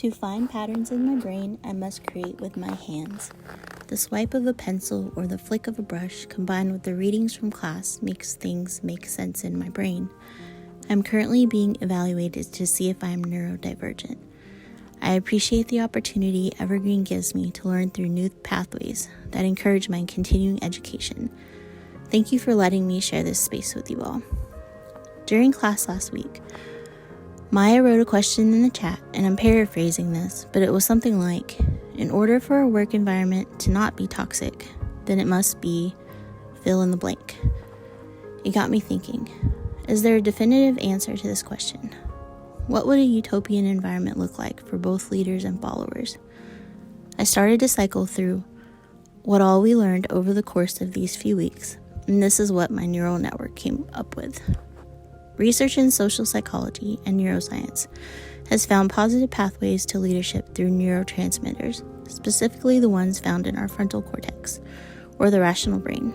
To find patterns in my brain, I must create with my hands. The swipe of a pencil or the flick of a brush combined with the readings from class makes things make sense in my brain. I'm currently being evaluated to see if I am neurodivergent. I appreciate the opportunity Evergreen gives me to learn through new pathways that encourage my continuing education. Thank you for letting me share this space with you all. During class last week, Maya wrote a question in the chat, and I'm paraphrasing this, but it was something like, in order for a work environment to not be toxic, then it must be fill in the blank. It got me thinking, is there a definitive answer to this question? What would a utopian environment look like for both leaders and followers? I started to cycle through what all we learned over the course of these few weeks, and this is what my neural network came up with. Research in social psychology and neuroscience has found positive pathways to leadership through neurotransmitters, specifically the ones found in our frontal cortex, or the rational brain.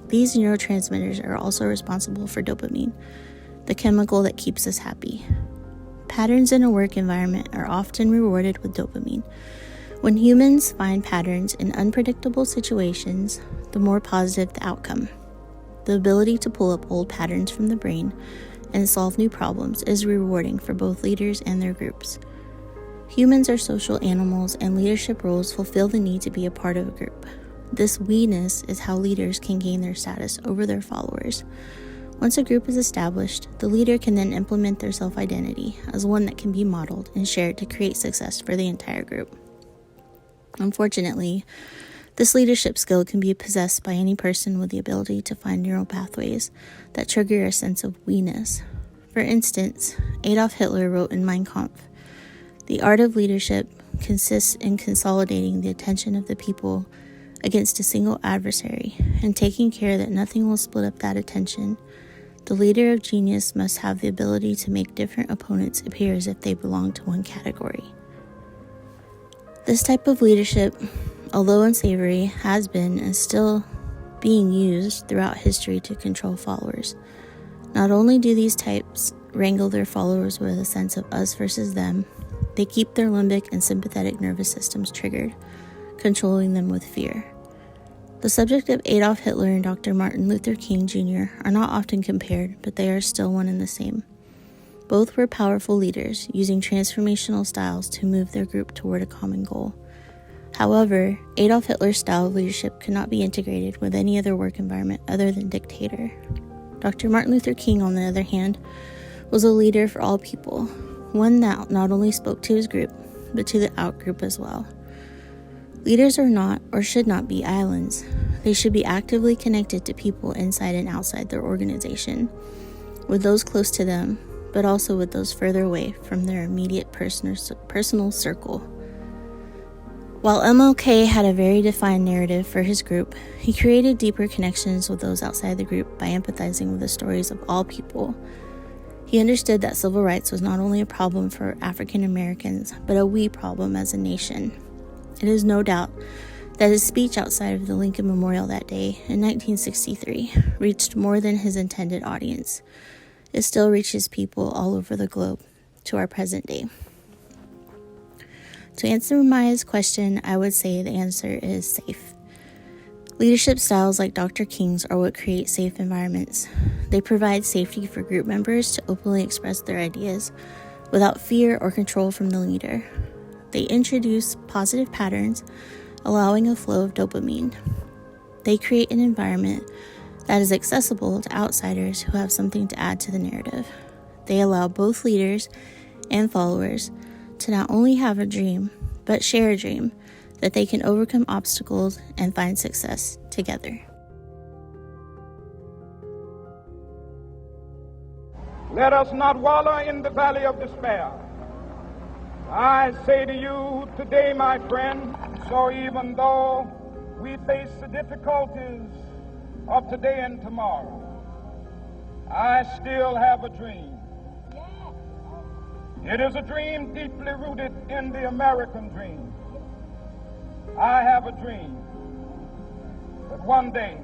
These neurotransmitters are also responsible for dopamine, the chemical that keeps us happy. Patterns in a work environment are often rewarded with dopamine. When humans find patterns in unpredictable situations, the more positive the outcome. The ability to pull up old patterns from the brain and solve new problems is rewarding for both leaders and their groups. Humans are social animals, and leadership roles fulfill the need to be a part of a group. This we-ness is how leaders can gain their status over their followers. Once a group is established, the leader can then implement their self-identity as one that can be modeled and shared to create success for the entire group. Unfortunately, this leadership skill can be possessed by any person with the ability to find neural pathways that trigger a sense of we-ness. For instance, Adolf Hitler wrote in Mein Kampf, "The art of leadership consists in consolidating the attention of the people against a single adversary and taking care that nothing will split up that attention. The leader of genius must have the ability to make different opponents appear as if they belong to one category." This type of leadership, although unsavory, has been and is still being used throughout history to control followers. Not only do these types wrangle their followers with a sense of us versus them, they keep their limbic and sympathetic nervous systems triggered, controlling them with fear. The subject of Adolf Hitler and Dr. Martin Luther King Jr. are not often compared, but they are still one and the same. Both were powerful leaders, using transformational styles to move their group toward a common goal. However, Adolf Hitler's style of leadership could not be integrated with any other work environment other than dictator. Dr. Martin Luther King, on the other hand, was a leader for all people, one that not only spoke to his group, but to the outgroup as well. Leaders are not, or should not be, islands. They should be actively connected to people inside and outside their organization, with those close to them, but also with those further away from their immediate personal circle. While MLK had a very defined narrative for his group, he created deeper connections with those outside the group by empathizing with the stories of all people. He understood that civil rights was not only a problem for African Americans, but a we problem as a nation. It is no doubt that his speech outside of the Lincoln Memorial that day in 1963 reached more than his intended audience. It still reaches people all over the globe to our present day. To answer Maya's question, I would say the answer is safe. Leadership styles like Dr. King's are what create safe environments. They provide safety for group members to openly express their ideas without fear or control from the leader. They introduce positive patterns, allowing a flow of dopamine. They create an environment that is accessible to outsiders who have something to add to the narrative. They allow both leaders and followers to not only have a dream, but share a dream that they can overcome obstacles and find success together. Let us not wallow in the valley of despair. I say to you today, my friend, so even though we face the difficulties of today and tomorrow, I still have a dream. It is a dream deeply rooted in the American dream. I have a dream that one day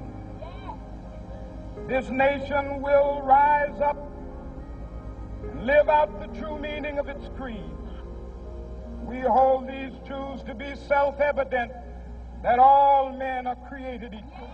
this nation will rise up and live out the true meaning of its creed. we hold these truths to be self-evident, that all men are created equal.